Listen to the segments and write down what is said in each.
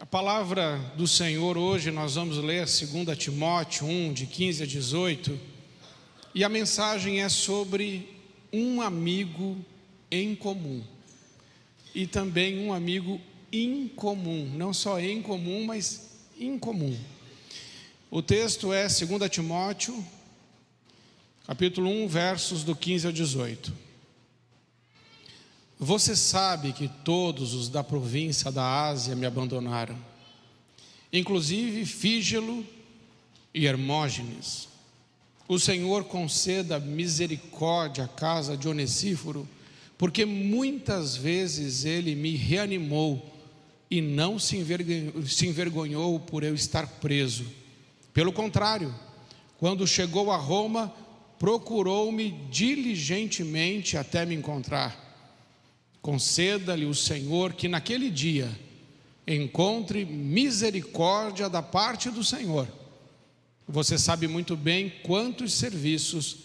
A palavra do Senhor hoje nós vamos ler 2 Timóteo 1, de 15 a 18, e a mensagem é sobre um amigo em comum, e também um amigo incomum, não só em comum, mas incomum. O texto é 2 Timóteo, capítulo 1, versos do 15 ao 18. Você sabe que todos os da província da Ásia me abandonaram, inclusive Fígelo e Hermógenes. O Senhor conceda misericórdia à casa de Onesíforo, porque muitas vezes ele me reanimou e não se envergonhou por eu estar preso. Pelo contrário, quando chegou a Roma, procurou-me diligentemente até me encontrar. Conceda-lhe o Senhor que naquele dia encontre misericórdia da parte do Senhor. Você sabe muito bem quantos serviços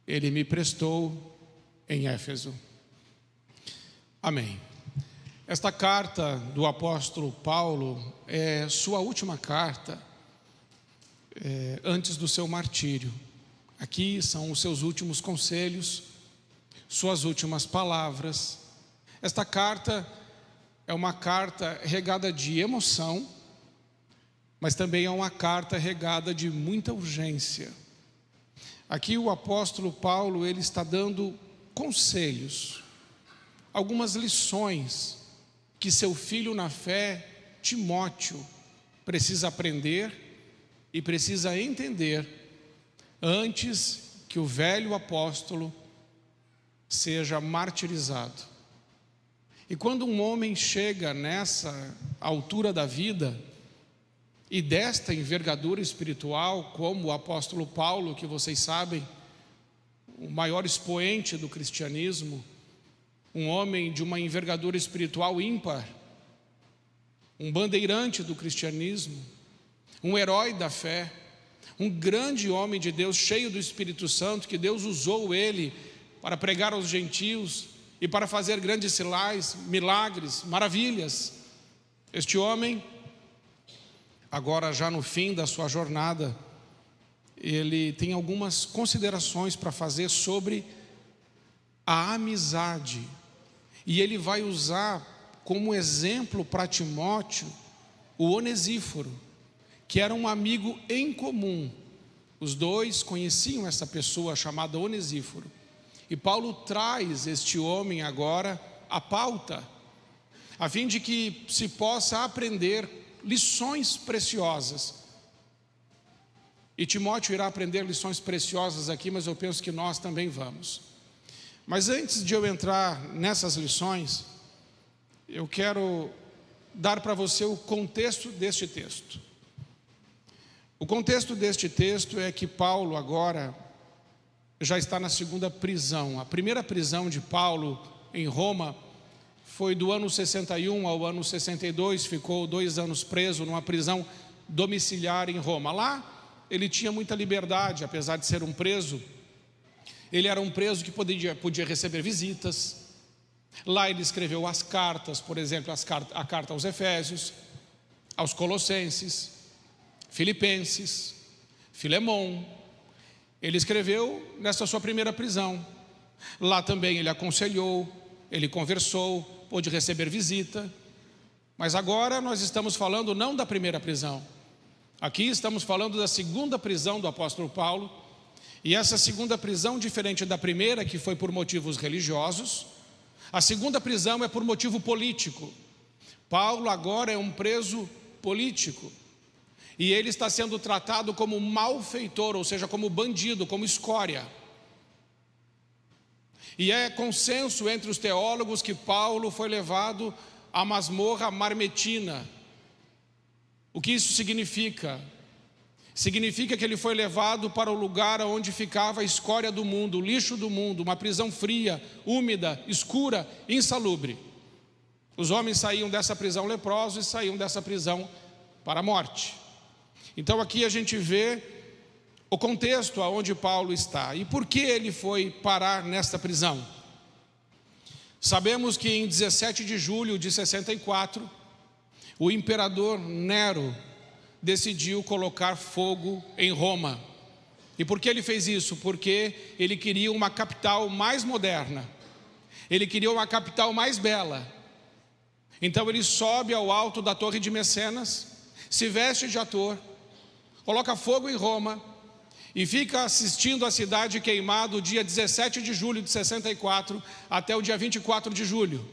ele me prestou em Éfeso. Amém. Esta carta do apóstolo Paulo é sua última carta antes do seu martírio. Aqui são os seus últimos conselhos, suas últimas palavras. Esta carta é uma carta regada de emoção, mas também é uma carta regada de muita urgência. Aqui o apóstolo Paulo, ele está dando conselhos, algumas lições que seu filho na fé, Timóteo, precisa aprender e precisa entender antes que o velho apóstolo seja martirizado. E quando um homem chega nessa altura da vida e desta envergadura espiritual, como o apóstolo Paulo, que vocês sabem, o maior expoente do cristianismo, um homem de uma envergadura espiritual ímpar, um bandeirante do cristianismo, um herói da fé, um grande homem de Deus, cheio do Espírito Santo, que Deus usou ele para pregar aos gentios e para fazer grandes sinais, milagres, maravilhas. Este homem, agora já no fim da sua jornada, ele tem algumas considerações para fazer sobre a amizade. E ele vai usar como exemplo para Timóteo o Onesíforo, que era um amigo em comum. Os dois conheciam essa pessoa chamada Onesíforo. E Paulo traz este homem agora à pauta, a fim de que se possa aprender lições preciosas. E Timóteo irá aprender lições preciosas aqui, mas eu penso que nós também vamos. Mas antes de eu entrar nessas lições, eu quero dar para você o contexto deste texto. O contexto deste texto é que Paulo agora já está na segunda prisão. A primeira prisão de Paulo em Roma foi do ano 61 ao ano 62, ficou 2 anos preso numa prisão domiciliar em Roma. Lá ele tinha muita liberdade, apesar de ser um preso. Ele era um preso que podia receber visitas. Lá ele escreveu as cartas, por exemplo, a carta aos Efésios, aos Colossenses, Filipenses, Filemon. Ele escreveu nessa sua primeira prisão. Lá também ele aconselhou, ele conversou, pôde receber visita. Mas agora nós estamos falando não da primeira prisão. Aqui estamos falando da segunda prisão do apóstolo Paulo. E essa segunda prisão, diferente da primeira, que foi por motivos religiosos, a segunda prisão é por motivo político. Paulo agora é um preso político. E ele está sendo tratado como malfeitor, ou seja, como bandido, como escória. E é consenso entre os teólogos que Paulo foi levado à masmorra marmetina. O que isso significa? Significa que ele foi levado para o lugar onde ficava a escória do mundo, o lixo do mundo, uma prisão fria, úmida, escura, insalubre. Os homens saíam dessa prisão leprosos e saíam dessa prisão para a morte. Então aqui a gente vê o contexto aonde Paulo está. E por que ele foi parar nesta prisão? Sabemos que em 17 de julho de 64, o imperador Nero decidiu colocar fogo em Roma. E por que ele fez isso? Porque ele queria uma capital mais moderna, ele queria uma capital mais bela. Então ele sobe ao alto da Torre de Mecenas, se veste de ator, coloca fogo em Roma e fica assistindo a cidade queimar do dia 17 de julho de 64 até o dia 24 de julho.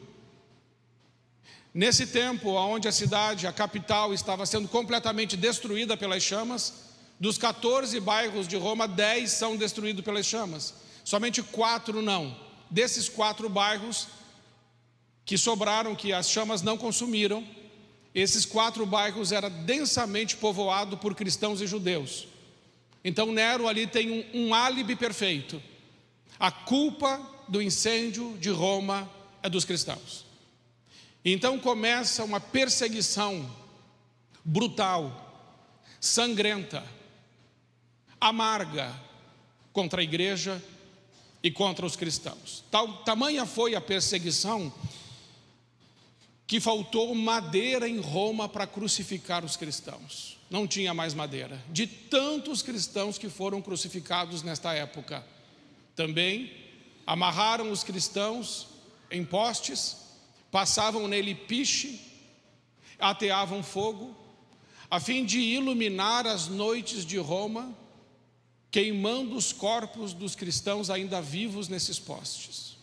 Nesse tempo, onde a cidade, a capital, estava sendo completamente destruída pelas chamas, dos 14 bairros de Roma, 10 são destruídos pelas chamas, somente 4 não. Desses 4 bairros que sobraram, que as chamas não consumiram, esses 4 bairros eram densamente povoados por cristãos e judeus. Então Nero ali tem um álibi perfeito. A culpa do incêndio de Roma é dos cristãos. Então começa uma perseguição brutal, sangrenta, amarga contra a igreja e contra os cristãos. Tamanha foi a perseguição que faltou madeira em Roma para crucificar os cristãos. Não tinha mais madeira, de tantos cristãos que foram crucificados nesta época. Também amarraram os cristãos em postes, passavam nele piche, ateavam fogo, a fim de iluminar as noites de Roma, queimando os corpos dos cristãos ainda vivos nesses postes.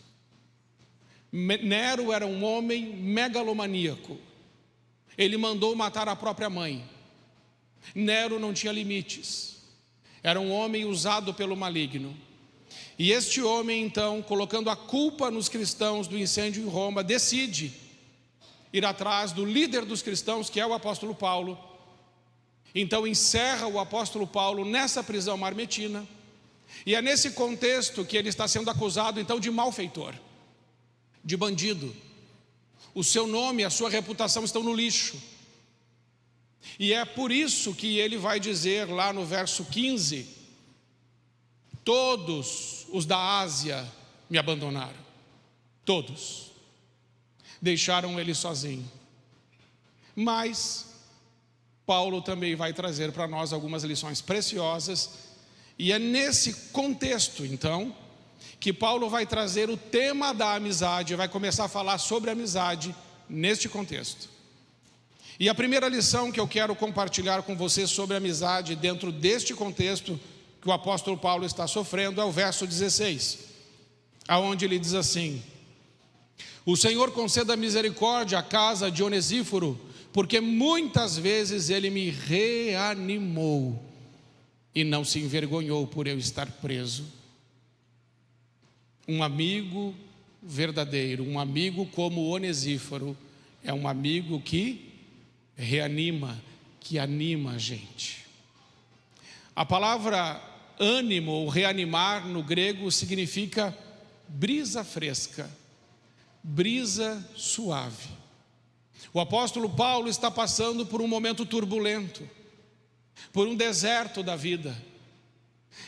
Nero era um homem megalomaníaco. Ele mandou matar a própria mãe. Nero não tinha limites. Era um homem usado pelo maligno. E este homem, então, colocando a culpa nos cristãos do incêndio em Roma, decide ir atrás do líder dos cristãos, que é o apóstolo Paulo. Então encerra o apóstolo Paulo nessa prisão mamertina. E é nesse contexto que ele está sendo acusado, então, de malfeitor, de bandido. O seu nome e a sua reputação estão no lixo. E é por isso que ele vai dizer lá no verso 15: todos os da Ásia me abandonaram. Todos. Deixaram ele sozinho. Mas Paulo também vai trazer para nós algumas lições preciosas. E é nesse contexto, então, que Paulo vai trazer o tema da amizade, vai começar a falar sobre amizade neste contexto. E a primeira lição que eu quero compartilhar com você sobre amizade dentro deste contexto que o apóstolo Paulo está sofrendo é o verso 16, aonde ele diz assim: o Senhor conceda misericórdia à casa de Onesíforo, porque muitas vezes ele me reanimou e não se envergonhou por eu estar preso. Um amigo verdadeiro, um amigo como Onesíforo, é um amigo que reanima, que anima a gente. A palavra ânimo ou reanimar no grego significa brisa fresca, brisa suave. O apóstolo Paulo está passando por um momento turbulento, por um deserto da vida.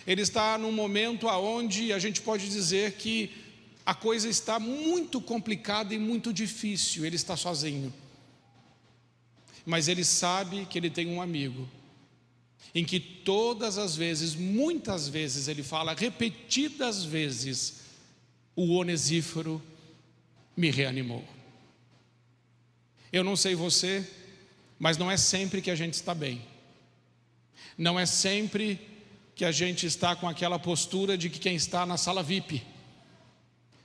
Ele está num momento onde a gente pode dizer que a coisa está muito complicada e muito difícil. Ele está sozinho. Mas ele sabe que ele tem um amigo, em que todas as vezes, muitas vezes, ele fala, repetidas vezes, o Onesíforo me reanimou. Eu não sei você, mas não é sempre que a gente está bem. Não é sempre que a gente está com aquela postura de que quem está na sala VIP.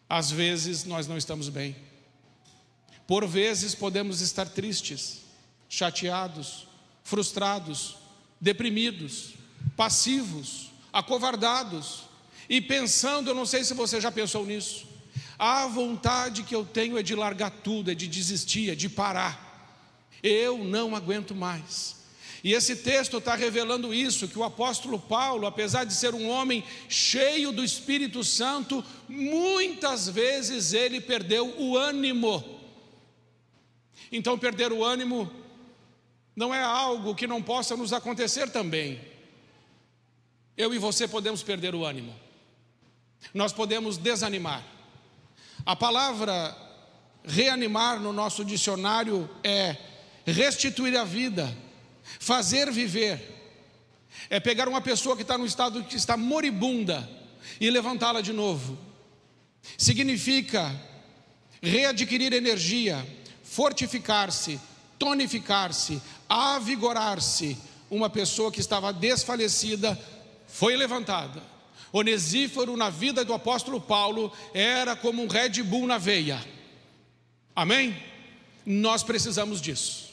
Às vezes nós não estamos bem. Por vezes podemos estar tristes, chateados, frustrados, deprimidos, passivos, acovardados e pensando, eu não sei se você já pensou nisso, a vontade que eu tenho é de largar tudo, é de desistir, é de parar. Eu não aguento mais. E esse texto está revelando isso, que o apóstolo Paulo, apesar de ser um homem cheio do Espírito Santo, muitas vezes ele perdeu o ânimo. Então perder o ânimo não é algo que não possa nos acontecer também. Eu e você podemos perder o ânimo. Nós podemos desanimar. A palavra reanimar no nosso dicionário é restituir a vida, fazer viver. É pegar uma pessoa que está no estado que está moribunda e levantá-la de novo. Significa readquirir energia, fortificar-se, tonificar-se, avigorar-se. Uma pessoa que estava desfalecida foi levantada. Onesíforo, na vida do apóstolo Paulo, era como um Red Bull na veia. Amém? Nós precisamos disso.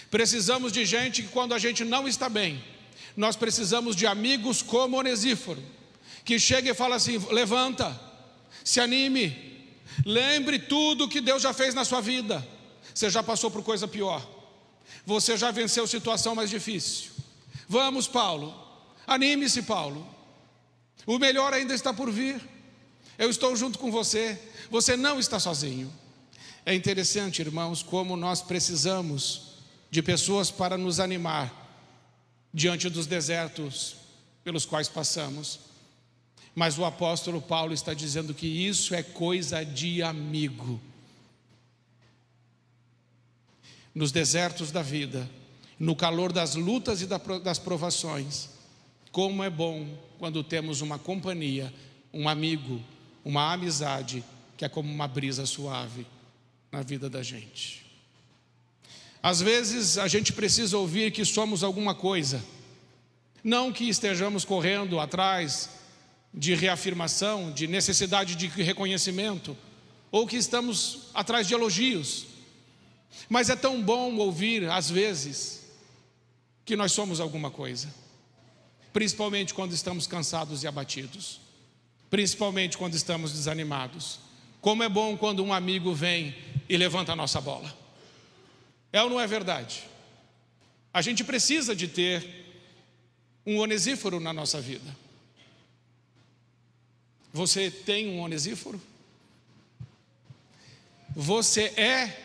Precisamos de gente que, quando a gente não está bem, nós precisamos de amigos como Onesíforo, que chega e fala assim: levanta, se anime, lembre tudo que Deus já fez na sua vida. Você já passou por coisa pior, você já venceu situação mais difícil. Vamos, Paulo, anime-se, Paulo, o melhor ainda está por vir. Eu estou junto com você, você não está sozinho. É interessante, irmãos, como nós precisamos de pessoas para nos animar diante dos desertos pelos quais passamos. Mas o apóstolo Paulo está dizendo que isso é coisa de amigo. Nos desertos da vida, no calor das lutas e das provações, como é bom quando temos uma companhia, um amigo, uma amizade que é como uma brisa suave na vida da gente. Às vezes a gente precisa ouvir que somos alguma coisa, não que estejamos correndo atrás de reafirmação, de necessidade de reconhecimento, ou que estamos atrás de elogios, mas é tão bom ouvir às vezes que nós somos alguma coisa, principalmente quando estamos cansados e abatidos, principalmente quando estamos desanimados. Como é bom quando um amigo vem e levanta a nossa bola. É ou não é verdade? A gente precisa de ter um Onesíforo na nossa vida. Você tem um Onesíforo? Você é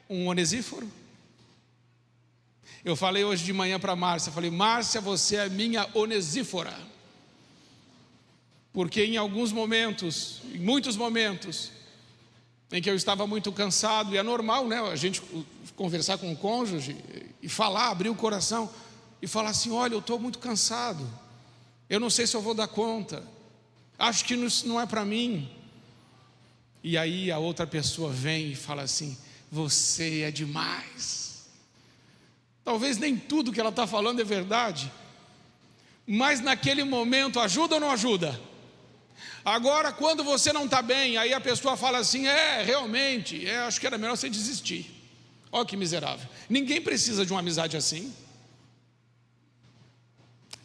um Onesíforo? Eu falei hoje de manhã para Márcia, falei: Márcia, você é minha Onesífora. Porque em alguns momentos, em muitos momentos, em que eu estava muito cansado, e é normal, né, a gente conversar com o cônjuge e falar, abrir o coração e falar assim: olha, eu estou muito cansado, eu não sei se eu vou dar conta, acho que isso não é para mim. E aí a outra pessoa vem e fala assim: você é demais. Talvez nem tudo que ela está falando é verdade, mas naquele momento ajuda ou não ajuda? Agora, quando você não está bem, aí a pessoa fala assim: realmente, acho que era melhor você desistir. Olha que miserável. Ninguém precisa de uma amizade assim.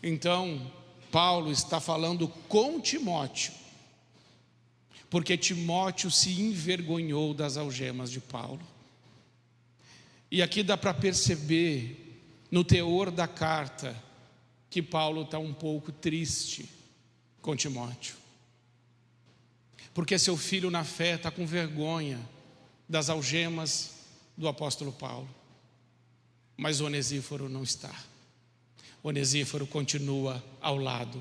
Então, Paulo está falando com Timóteo, porque Timóteo se envergonhou das algemas de Paulo. E aqui dá para perceber, no teor da carta, que Paulo está um pouco triste com Timóteo, porque seu filho na fé está com vergonha das algemas do apóstolo Paulo. Mas Onesíforo não está. Onesíforo continua ao lado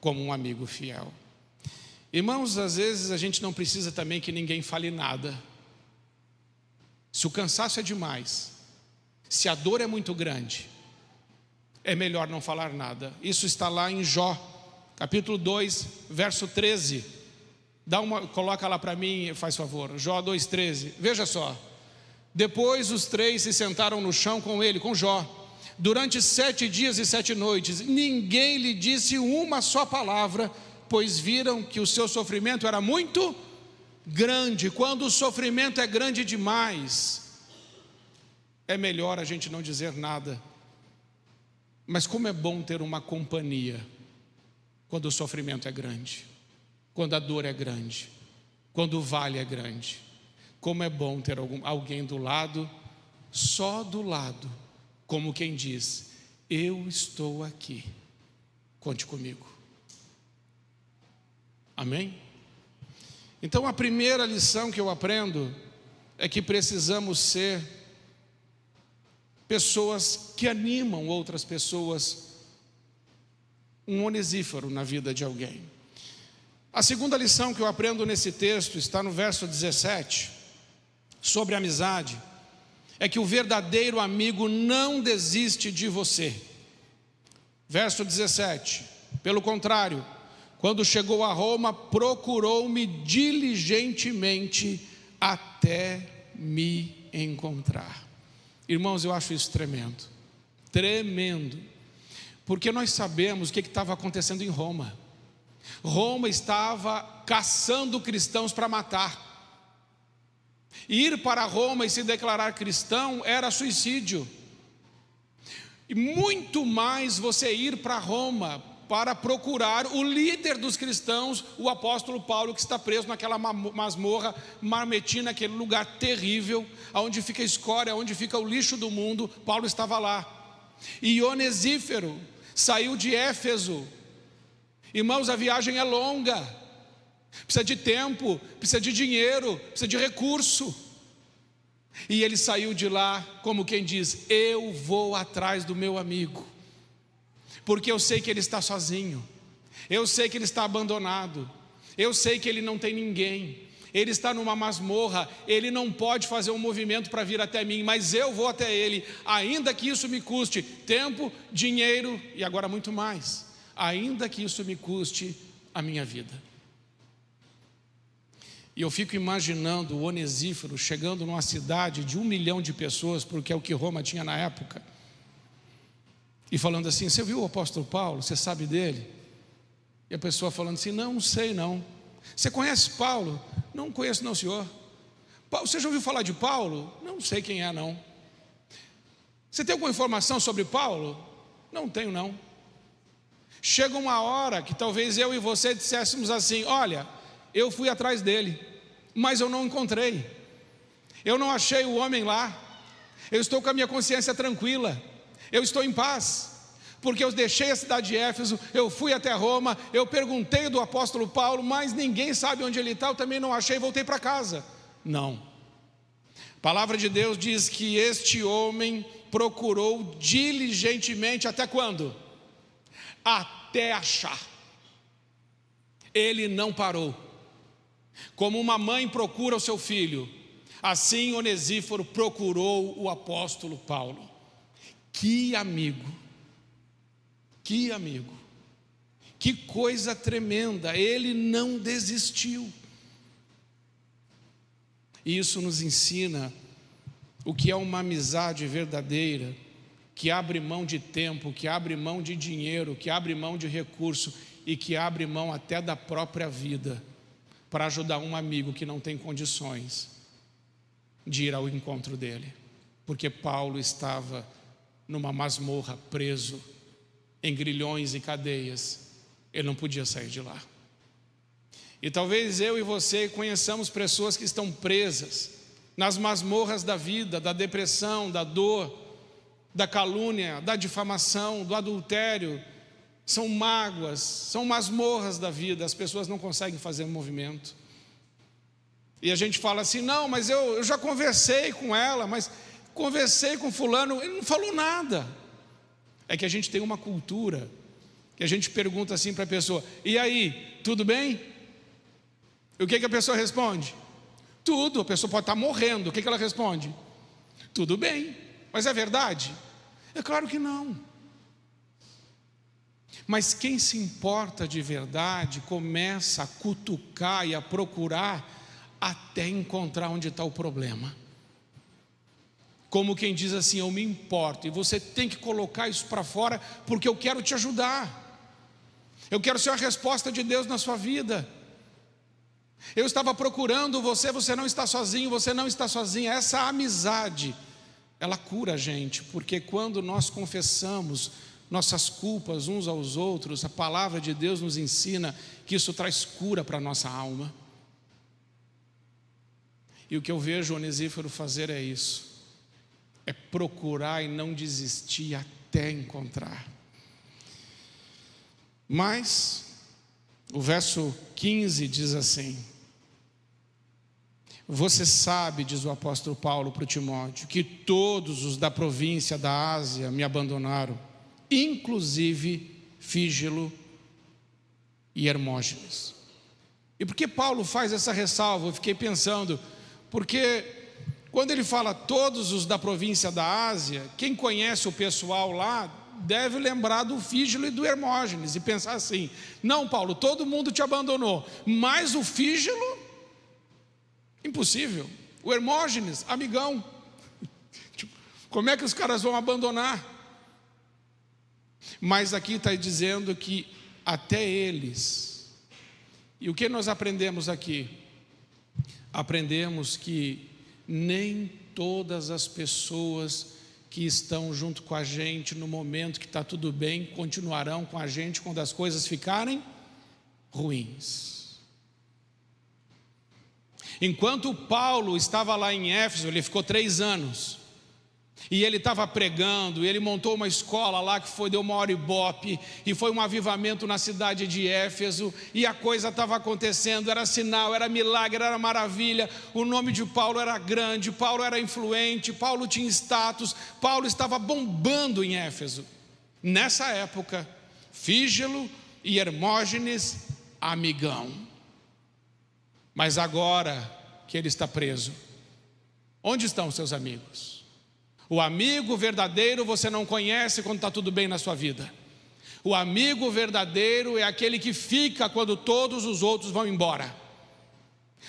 como um amigo fiel. Irmãos, às vezes a gente não precisa também que ninguém fale nada. Se o cansaço é demais, se a dor é muito grande, é melhor não falar nada. Isso está lá em Jó, capítulo 2, verso 13. Coloca lá para mim, faz favor. Jó 2,13. Veja só. Depois os três se sentaram no chão com ele, com Jó, durante 7 dias e 7 noites. Ninguém lhe disse uma só palavra, pois viram que o seu sofrimento era muito grande. Quando o sofrimento é grande demais, é melhor a gente não dizer nada. Mas como é bom ter uma companhia quando o sofrimento é grande, quando a dor é grande, quando o vale é grande. Como é bom ter alguém do lado, só do lado, como quem diz: eu estou aqui, conte comigo. Amém? Então a primeira lição que eu aprendo é que precisamos ser pessoas que animam outras pessoas, um Onesíforo na vida de alguém. A segunda lição que eu aprendo nesse texto está no verso 17, sobre amizade. é que o verdadeiro amigo não desiste de você. Verso 17: pelo contrário, quando chegou a Roma, procurou-me diligentemente até me encontrar. Irmãos, eu acho isso tremendo, tremendo, porque nós sabemos o que estava acontecendo em Roma. Roma estava caçando cristãos para matar. Ir para Roma e se declarar cristão era suicídio. E muito mais você ir para Roma para procurar o líder dos cristãos, o apóstolo Paulo, que está preso naquela masmorra marmetina, aquele lugar terrível, onde fica a escória, onde fica o lixo do mundo. Paulo estava lá. E Onesífero saiu de Éfeso. Irmãos, a viagem é longa, precisa de tempo, precisa de dinheiro, precisa de recurso. E ele saiu de lá como quem diz: eu vou atrás do meu amigo, porque eu sei que ele está sozinho, eu sei que ele está abandonado, eu sei que ele não tem ninguém, ele está numa masmorra, ele não pode fazer um movimento para vir até mim, mas eu vou até ele, ainda que isso me custe tempo, dinheiro e agora muito mais, ainda que isso me custe a minha vida. E eu fico imaginando o Onesífero chegando numa cidade de 1 milhão de pessoas, porque é o que Roma tinha na época, e falando assim: você viu o apóstolo Paulo? Você sabe dele? E a pessoa falando assim: não sei não. Você conhece Paulo? Não conheço não, senhor. Você já ouviu falar de Paulo? Não sei quem é não. Você tem alguma informação sobre Paulo? Não tenho não. Chega uma hora que talvez eu e você disséssemos assim: olha, eu fui atrás dele, mas eu não encontrei, eu não achei o homem lá, eu estou com a minha consciência tranquila, eu estou em paz, porque eu deixei a cidade de Éfeso, eu fui até Roma, eu perguntei do apóstolo Paulo, mas ninguém sabe onde ele está, eu também não achei, voltei para casa. Não, a palavra de Deus diz que este homem procurou diligentemente, até quando? Até achar. Ele não parou. Como uma mãe procura o seu filho, assim Onesíforo procurou o apóstolo Paulo. Que amigo, que amigo, que coisa tremenda, ele não desistiu. E isso nos ensina o que é uma amizade verdadeira, que abre mão de tempo, que abre mão de dinheiro, que abre mão de recurso e que abre mão até da própria vida para ajudar um amigo que não tem condições de ir ao encontro dele, porque Paulo estava numa masmorra, preso em grilhões e cadeias, ele não podia sair de lá. E talvez eu e você conheçamos pessoas que estão presas nas masmorras da vida, da depressão, da dor, da calúnia, da difamação, do adultério. São mágoas, são masmorras da vida, as pessoas não conseguem fazer movimento. E a gente fala assim: não, mas eu já conversei com ela, mas conversei com fulano, ele não falou nada. É que a gente tem uma cultura, que a gente pergunta assim para a pessoa: e aí, tudo bem? E o que a pessoa responde? Tudo. A pessoa pode estar morrendo, o que ela responde? Tudo bem. Mas é verdade? É claro que não. Mas quem se importa de verdade começa a cutucar e a procurar até encontrar onde está o problema. Como quem diz assim: eu me importo, e você tem que colocar isso para fora, porque eu quero te ajudar, eu quero ser a resposta de Deus na sua vida. Eu estava procurando você, você não está sozinho, você não está sozinha. Essa amizade, ela cura a gente, porque quando nós confessamos nossas culpas uns aos outros, a palavra de Deus nos ensina que isso traz cura para a nossa alma. E o que eu vejo Onesíforo fazer é isso, é procurar e não desistir até encontrar. Mas o verso 15 diz assim: você sabe, diz o apóstolo Paulo para o Timóteo, que todos os da província da Ásia me abandonaram, inclusive Fígelo e Hermógenes. E por que Paulo faz essa ressalva? Eu fiquei pensando, porque Quando ele fala todos os da província da Ásia, quem conhece o pessoal lá deve lembrar do Fígelo e do Hermógenes e pensar assim: não, Paulo, todo mundo te abandonou, mas o Fígelo, impossível. O Hermógenes, amigão, como é que os caras vão abandonar? Mas aqui está dizendo que até eles. E o que nós aprendemos aqui? Aprendemos que nem todas as pessoas que estão junto com a gente no momento que está tudo bem continuarão com a gente quando as coisas ficarem ruins. Enquanto Paulo estava lá em Éfeso, ele ficou 3 anos, e ele estava pregando, e ele montou uma escola lá que deu maior ibope, e foi um avivamento na cidade de Éfeso, e a coisa estava acontecendo, era sinal, era milagre, era maravilha. O nome de Paulo era grande, Paulo era influente, Paulo tinha status, Paulo estava bombando em Éfeso. Nessa época, Fígelo e Hermógenes, amigão. Mas agora que ele está preso, onde estão seus amigos? O amigo verdadeiro você não conhece quando está tudo bem na sua vida. O amigo verdadeiro é aquele que fica quando todos os outros vão embora.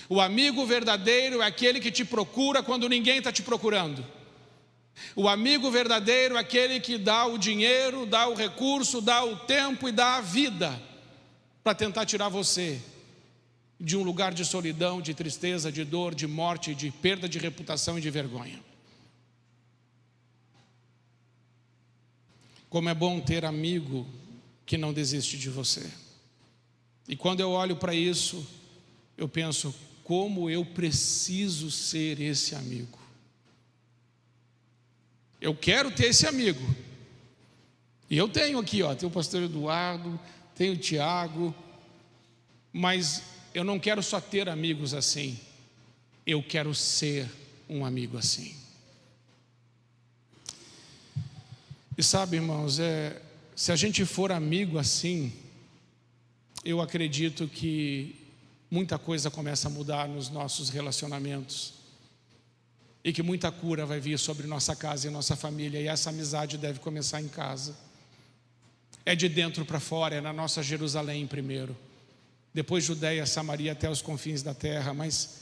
O amigo verdadeiro é aquele que te procura quando ninguém está te procurando. O amigo verdadeiro é aquele que dá o dinheiro, dá o recurso, dá o tempo e dá a vida para tentar tirar você de um lugar de solidão, de tristeza, de dor, de morte, de perda de reputação e de vergonha. Como é bom ter amigo que não desiste de você. E quando eu olho para isso, eu penso: como eu preciso ser esse amigo. Eu quero ter esse amigo. E eu tenho aqui, tem o pastor Eduardo, tem o Tiago, mas eu não quero só ter amigos assim, eu quero ser um amigo assim. E sabe, irmãos, se a gente for amigo assim, eu acredito que muita coisa começa a mudar nos nossos relacionamentos, e que muita cura vai vir sobre nossa casa e nossa família, e essa amizade deve começar em casa. É de dentro para fora, é na nossa Jerusalém primeiro, depois Judeia, Samaria, até os confins da terra, mas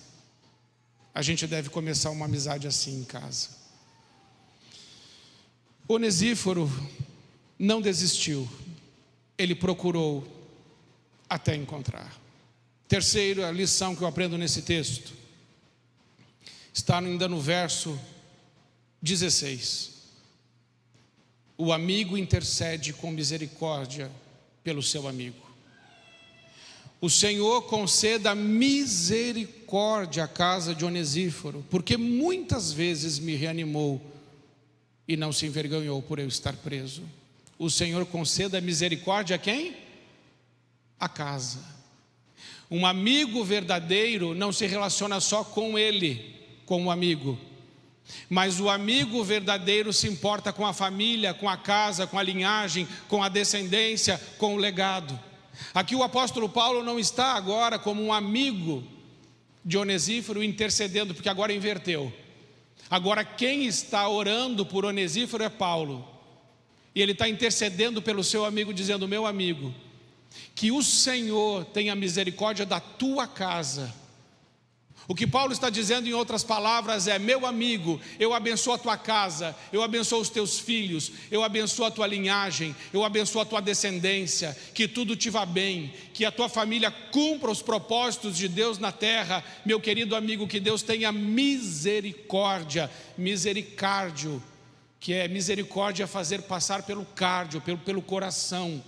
a gente deve começar uma amizade assim em casa. Onesíforo não desistiu, ele procurou até encontrar. Terceira lição que eu aprendo nesse texto está ainda no verso 16. O amigo intercede com misericórdia pelo seu amigo. O Senhor conceda misericórdia à casa de Onesíforo, porque muitas vezes me reanimou e não se envergonhou por eu estar preso. O Senhor conceda misericórdia a quem? A casa. Um amigo verdadeiro não se relaciona só com ele, com o amigo, mas o amigo verdadeiro se importa com a família, com a casa, com a linhagem, com a descendência, com o legado. Aqui o apóstolo Paulo não está agora como um amigo de Onesíforo intercedendo, porque agora inverteu. Agora quem está orando por Onesíforo é Paulo, e ele está intercedendo pelo seu amigo, dizendo: meu amigo, que o Senhor tenha misericórdia da tua casa. O que Paulo está dizendo em outras palavras é: meu amigo, eu abençoo a tua casa, eu abençoo os teus filhos, eu abençoo a tua linhagem, eu abençoo a tua descendência, que tudo te vá bem, que a tua família cumpra os propósitos de Deus na terra. Meu querido amigo, que Deus tenha misericórdia, misericárdio, que é misericórdia, fazer passar pelo cardio, pelo coração.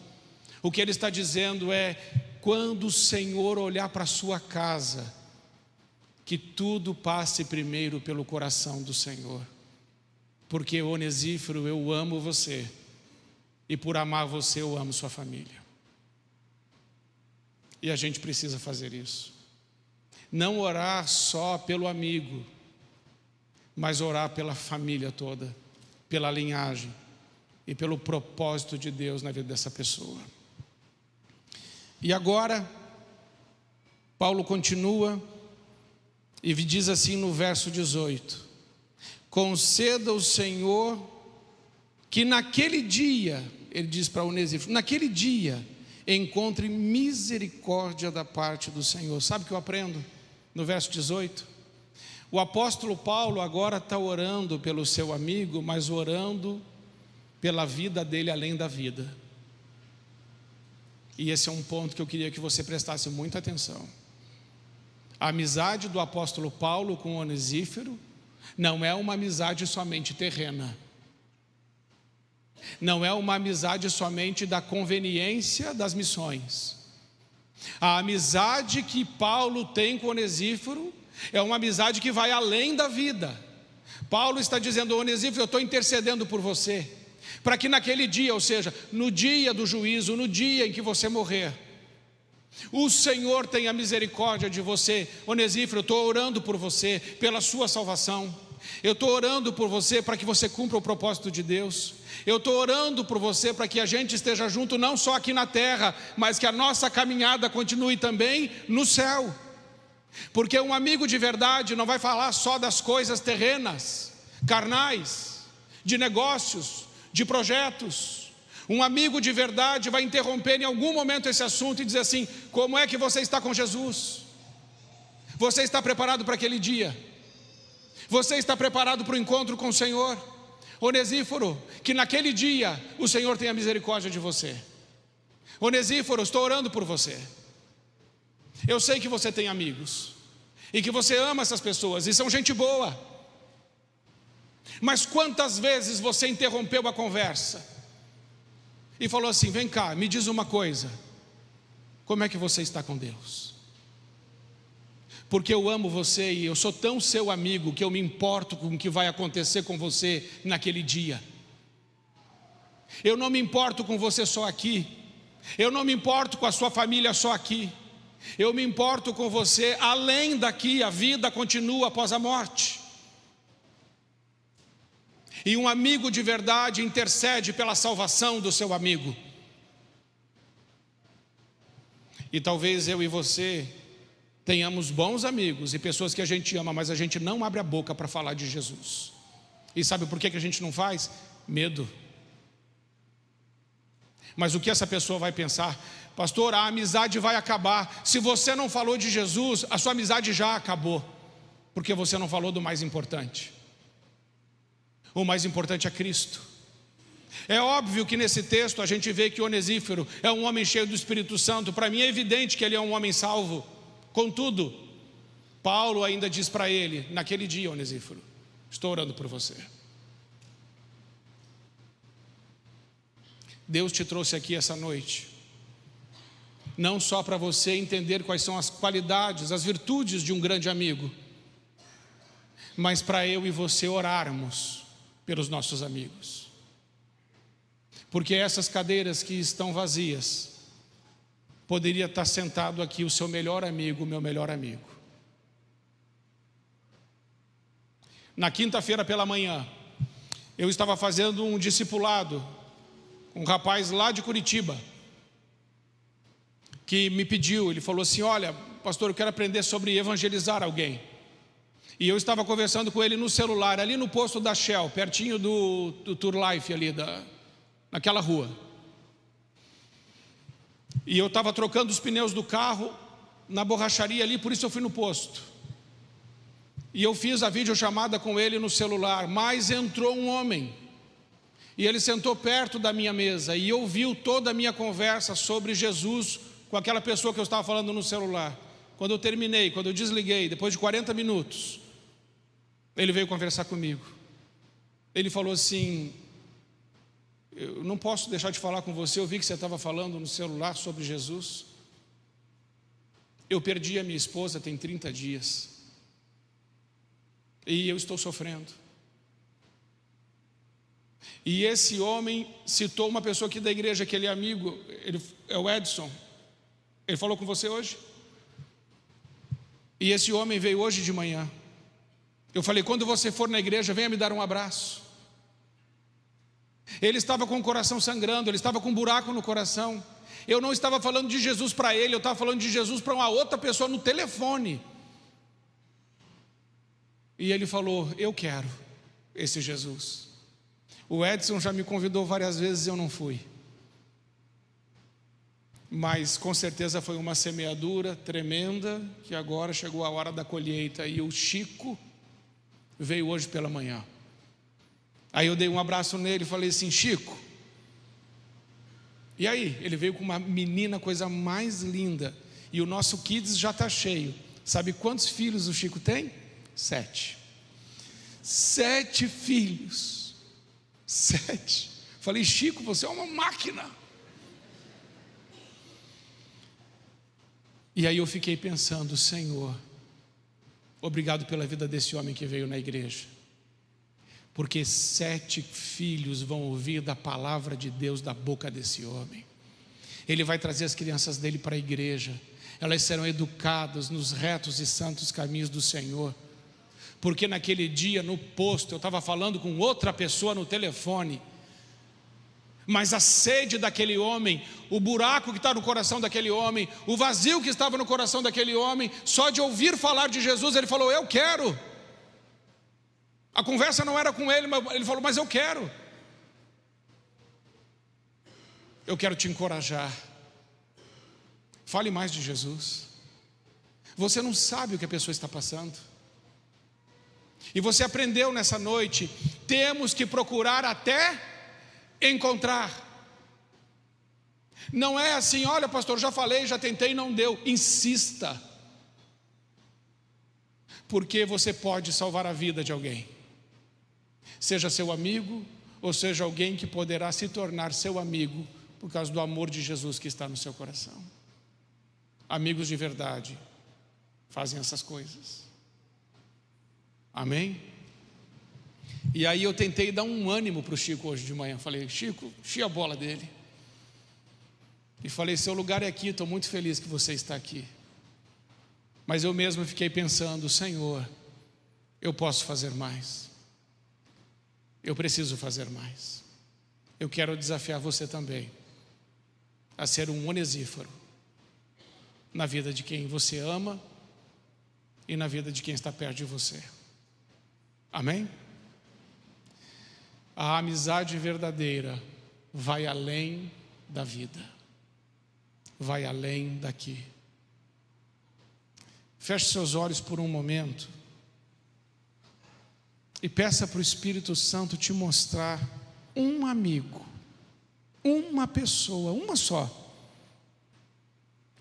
O que ele está dizendo é: quando o Senhor olhar para a sua casa, que tudo passe primeiro pelo coração do Senhor, porque Onesíforo, eu amo você, e por amar você eu amo sua família. E a gente precisa fazer isso, não orar só pelo amigo, mas orar pela família toda, pela linhagem e pelo propósito de Deus na vida dessa pessoa. E agora Paulo continua e diz assim no verso 18: conceda o Senhor que naquele dia, ele diz para Onesíforo, naquele dia encontre misericórdia da parte do Senhor. Sabe o que eu aprendo? No verso 18, o apóstolo Paulo agora está orando pelo seu amigo, mas orando pela vida dele além da vida. E esse é um ponto que eu queria que você prestasse muita atenção. A amizade do apóstolo Paulo com Onesíforo não é uma amizade somente terrena. Não é uma amizade somente da conveniência das missões. A amizade que Paulo tem com Onesíforo é uma amizade que vai além da vida. Paulo está dizendo: Onesíforo, eu estou intercedendo por você, para que naquele dia, ou seja, no dia do juízo, no dia em que você morrer, o Senhor tenha misericórdia de você. Onesíforo, eu estou orando por você, pela sua salvação. Eu estou orando por você para que você cumpra o propósito de Deus. Eu estou orando por você para que a gente esteja junto, não só aqui na terra, mas que a nossa caminhada continue também no céu. Porque um amigo de verdade não vai falar só das coisas terrenas, carnais, de negócios, de projetos. Um amigo de verdade vai interromper em algum momento esse assunto e dizer assim: como é que você está com Jesus? Você está preparado para aquele dia? Você está preparado para o encontro com o Senhor? Onesíforo, que naquele dia o Senhor tenha misericórdia de você. Onesíforo, estou orando por você. Eu sei que você tem amigos e que você ama essas pessoas e são gente boa. Mas quantas vezes você interrompeu a conversa e falou assim: vem cá, me diz uma coisa, como é que você está com Deus? Porque eu amo você e eu sou tão seu amigo que eu me importo com o que vai acontecer com você naquele dia. Eu não me importo com você só aqui, eu não me importo com a sua família só aqui, eu me importo com você além daqui. A vida continua após a morte. E um amigo de verdade intercede pela salvação do seu amigo. E talvez eu e você tenhamos bons amigos e pessoas que a gente ama, mas a gente não abre a boca para falar de Jesus. E sabe por que a gente não faz? Medo. Mas o que essa pessoa vai pensar? Pastor, a amizade vai acabar. Se você não falou de Jesus, a sua amizade já acabou, porque você não falou do mais importante. O mais importante é Cristo. É óbvio que nesse texto a gente vê que Onesíforo é um homem cheio do Espírito Santo. Para mim é evidente que ele é um homem salvo. Contudo, Paulo ainda diz para ele: naquele dia, Onesíforo, estou orando por você. Deus te trouxe aqui essa noite, não só para você entender quais são as qualidades, as virtudes de um grande amigo, mas para eu e você orarmos pelos nossos amigos. Porque essas cadeiras que estão vazias, poderia estar sentado aqui o seu melhor amigo, o meu melhor amigo. Na quinta-feira pela manhã, eu estava fazendo um discipulado, um rapaz lá de Curitiba, que me pediu, ele falou assim: olha, pastor, eu quero aprender sobre evangelizar alguém. E eu estava conversando com ele no celular, ali no posto da Shell, pertinho do Tour Life ali, naquela rua. E eu estava trocando os pneus do carro na borracharia ali, por isso eu fui no posto. E eu fiz a videochamada com ele no celular, mas entrou um homem. E ele sentou perto da minha mesa e ouviu toda a minha conversa sobre Jesus com aquela pessoa que eu estava falando no celular. Quando eu terminei, quando eu desliguei, depois de 40 minutos, ele veio conversar comigo. Ele falou assim: eu não posso deixar de falar com você, eu vi que você estava falando no celular sobre Jesus. Eu perdi a minha esposa tem 30 dias. E eu estou sofrendo. E esse homem citou uma pessoa aqui da igreja, que ele é amigo, ele é o Edson. Ele falou com você hoje? E esse homem veio hoje de manhã. Eu falei: quando você for na igreja, venha me dar um abraço. Ele estava com o coração sangrando, ele estava com um buraco no coração. Eu não estava falando de Jesus para ele, eu estava falando de Jesus para uma outra pessoa no telefone. E ele falou: eu quero. esse Jesus. O Edson já me convidou várias vezes e eu não fui. Mas com certeza foi uma semeadura tremenda, que agora chegou a hora da colheita. E o Chico veio hoje pela manhã. Aí eu dei um abraço nele e falei assim: Chico, e aí? Ele veio com uma menina, coisa mais linda. E o nosso Kids já está cheio. Sabe quantos filhos o Chico tem? 7. 7 filhos. 7. Falei: Chico, você é uma máquina. E aí eu fiquei pensando: Senhor, obrigado pela vida desse homem que veio na igreja, porque 7 filhos vão ouvir da palavra de Deus da boca desse homem. Ele vai trazer as crianças dele para a igreja, elas serão educadas nos retos e santos caminhos do Senhor. Porque naquele dia no posto eu estava falando com outra pessoa no telefone, mas a sede daquele homem, o buraco que está no coração daquele homem, o vazio que estava no coração daquele homem, só de ouvir falar de Jesus, ele falou: eu quero. A conversa não era com ele, mas ele falou: mas eu quero. Eu quero te encorajar. Fale mais de Jesus. Você não sabe o que a pessoa está passando. E você aprendeu nessa noite: temos que procurar até encontrar. Não é assim: olha, pastor, já falei, já tentei, não deu. Insista, porque você pode salvar a vida de alguém, seja seu amigo, ou seja alguém que poderá se tornar seu amigo por causa do amor de Jesus que está no seu coração. Amigos de verdade fazem essas coisas. Amém? E aí eu tentei dar um ânimo para o Chico hoje de manhã. Falei: Chico, enchi a bola dele. E falei: seu lugar é aqui, estou muito feliz que você está aqui. Mas eu mesmo fiquei pensando: Senhor, eu posso fazer mais. Eu preciso fazer mais. Eu quero desafiar você também a ser um onesíforo na vida de quem você ama e na vida de quem está perto de você. Amém? A amizade verdadeira vai além da vida, vai além daqui. Feche seus olhos por um momento e peça para o Espírito Santo te mostrar um amigo, uma pessoa, uma só,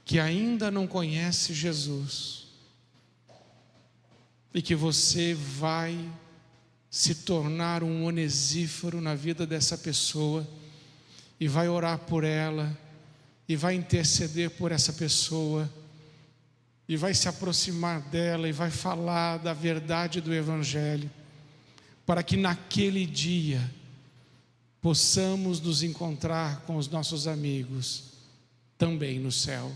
que ainda não conhece Jesus e que você vai se tornar um onesíforo na vida dessa pessoa, e vai orar por ela, e vai interceder por essa pessoa, e vai se aproximar dela, e vai falar da verdade do Evangelho, para que naquele dia possamos nos encontrar com os nossos amigos também no céu,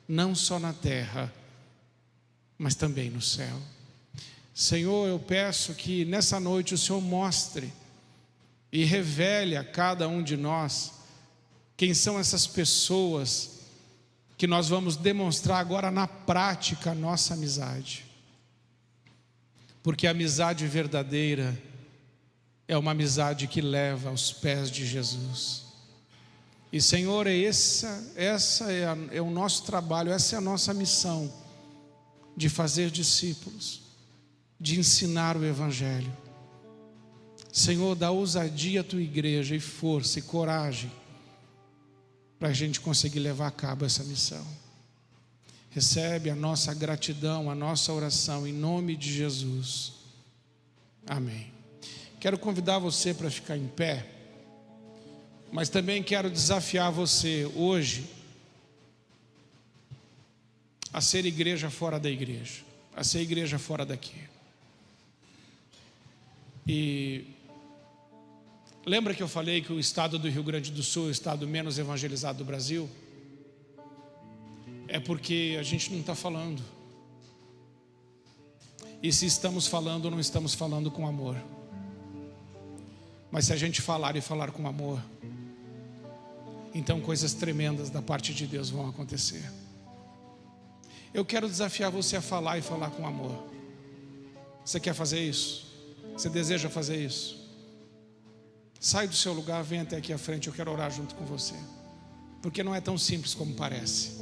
não só na terra, mas também no céu. Senhor, eu peço que nessa noite o Senhor mostre e revele a cada um de nós quem são essas pessoas que nós vamos demonstrar agora na prática a nossa amizade. Porque a amizade verdadeira é uma amizade que leva aos pés de Jesus. E Senhor, é o nosso trabalho, essa é a nossa missão, de fazer discípulos, de ensinar o Evangelho. Senhor, dá ousadia à tua igreja, e força e coragem para a gente conseguir levar a cabo essa missão. Recebe a nossa gratidão, a nossa oração, em nome de Jesus. Amém. Quero convidar você para ficar em pé, mas também quero desafiar você hoje a ser igreja fora da igreja, a ser igreja fora daqui. E lembra que eu falei que o estado do Rio Grande do Sul é o estado menos evangelizado do Brasil? É porque a gente não está falando. E se estamos falando, não estamos falando com amor. Mas se a gente falar e falar com amor, então coisas tremendas da parte de Deus vão acontecer. Eu quero desafiar você a falar e falar com amor. Você quer fazer isso? Você deseja fazer isso? Sai do seu lugar, vem até aqui à frente, eu quero orar junto com você. Porque não é tão simples como parece.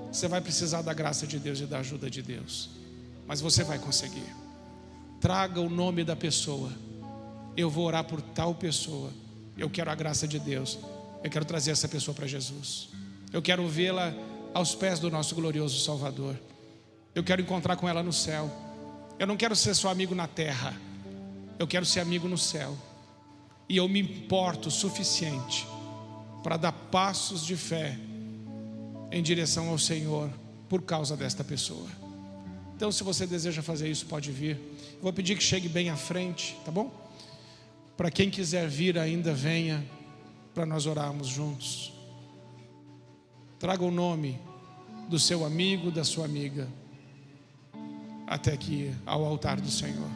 Você vai precisar da graça de Deus e da ajuda de Deus, mas você vai conseguir. Traga o nome da pessoa. Eu vou orar por tal pessoa. Eu quero a graça de Deus. Eu quero trazer essa pessoa para Jesus. Eu quero vê-la aos pés do nosso glorioso Salvador. Eu quero encontrar com ela no céu. Eu não quero ser só amigo na terra. Eu quero ser amigo no céu. E eu me importo o suficiente para dar passos de fé em direção ao Senhor por causa desta pessoa. Então, se você deseja fazer isso, pode vir. Vou pedir que chegue bem à frente, tá bom? Para quem quiser vir ainda, venha para nós orarmos juntos. Traga o nome do seu amigo, da sua amiga, até aqui ao altar do Senhor.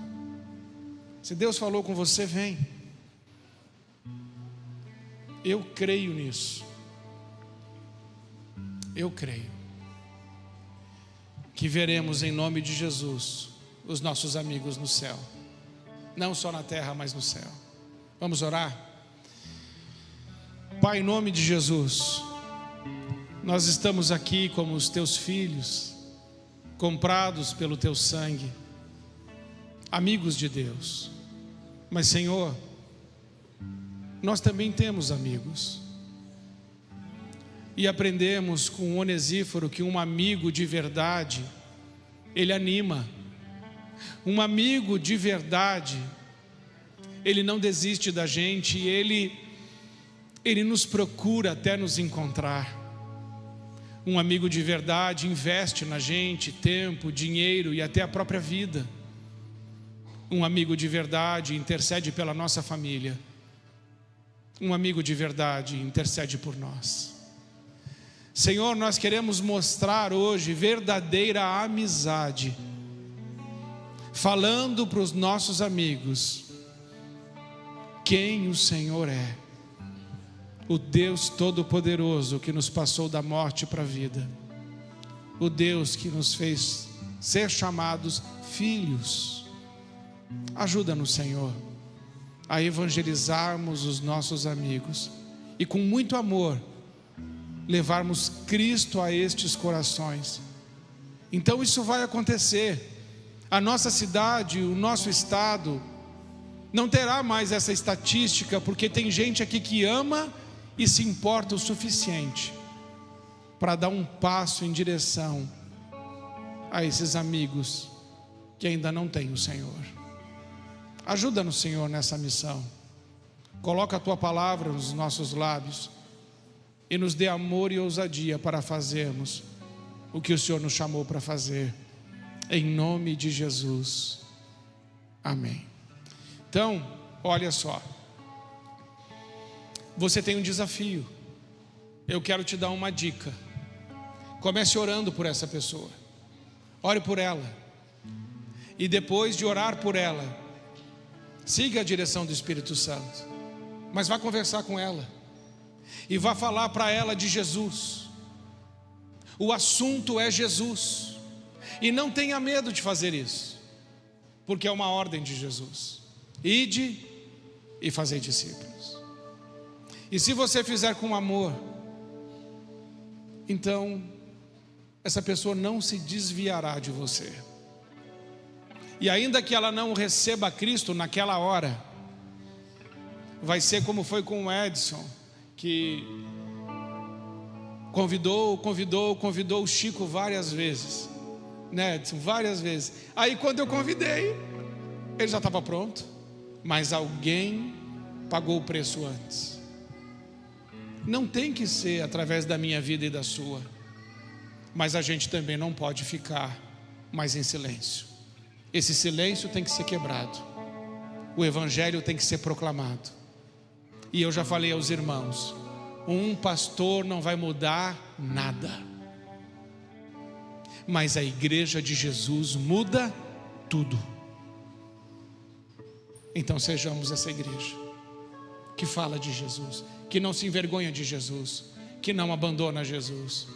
Se Deus falou com você, vem. Eu creio nisso. Eu creio que veremos em nome de Jesus os nossos amigos no céu. Não só na terra, mas no céu. Vamos orar? Pai, em nome de Jesus, nós estamos aqui como os teus filhos, comprados pelo teu sangue, amigos de Deus. Mas, Senhor, nós também temos amigos. E aprendemos com Onesíforo que um amigo de verdade, ele anima. Um amigo de verdade, ele não desiste da gente, ele nos procura até nos encontrar. Um amigo de verdade investe na gente tempo, dinheiro e até a própria vida. Um amigo de verdade intercede pela nossa família. Um amigo de verdade intercede por nós. Senhor, nós queremos mostrar hoje verdadeira amizade, falando para os nossos amigos quem o Senhor é. O Deus Todo-Poderoso que nos passou da morte para a vida. O Deus que nos fez ser chamados filhos. Ajuda-nos, Senhor, a evangelizarmos os nossos amigos e com muito amor levarmos Cristo a estes corações. Então isso vai acontecer. A nossa cidade, o nosso estado não terá mais essa estatística, porque tem gente aqui que ama e se importa o suficiente para dar um passo em direção a esses amigos que ainda não têm o Senhor. Ajuda-nos, Senhor, nessa missão. Coloca a Tua palavra nos nossos lábios e nos dê amor e ousadia para fazermos o que o Senhor nos chamou para fazer. Em nome de Jesus. Amém. Então, olha só. Você tem um desafio. Eu quero te dar uma dica. Comece orando por essa pessoa. Ore por ela. E depois de orar por ela, siga a direção do Espírito Santo. Mas vá conversar com ela. E vá falar para ela de Jesus. O assunto é Jesus. E não tenha medo de fazer isso, porque é uma ordem de Jesus. Ide e fazei discípulos. E se você fizer com amor, então essa pessoa não se desviará de você. E ainda que ela não receba Cristo naquela hora, vai ser como foi com o Edson, que convidou o Chico várias vezes, né, Edson? Várias vezes. Aí quando eu convidei, ele já estava pronto, mas alguém pagou o preço antes. Não tem que ser através da minha vida e da sua, mas a gente também não pode ficar mais em silêncio. Esse silêncio tem que ser quebrado. O evangelho tem que ser proclamado. E eu já falei aos irmãos, um pastor não vai mudar nada, mas a igreja de Jesus muda tudo. Então sejamos essa igreja que fala de Jesus, que não se envergonha de Jesus, que não abandona Jesus,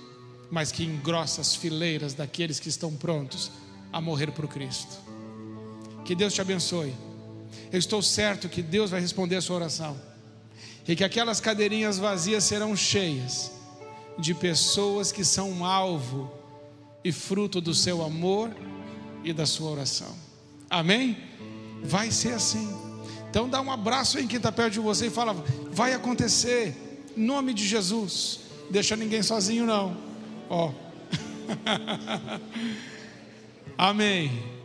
mas que engrossa as fileiras daqueles que estão prontos a morrer por Cristo. Que Deus te abençoe. Eu estou certo que Deus vai responder a sua oração, e que aquelas cadeirinhas vazias serão cheias de pessoas que são alvo e fruto do seu amor e da sua oração. Amém? Vai ser assim. Então dá um abraço em quem está perto de você e fala: vai acontecer, em nome de Jesus. Deixa ninguém sozinho não. Ó. Amém.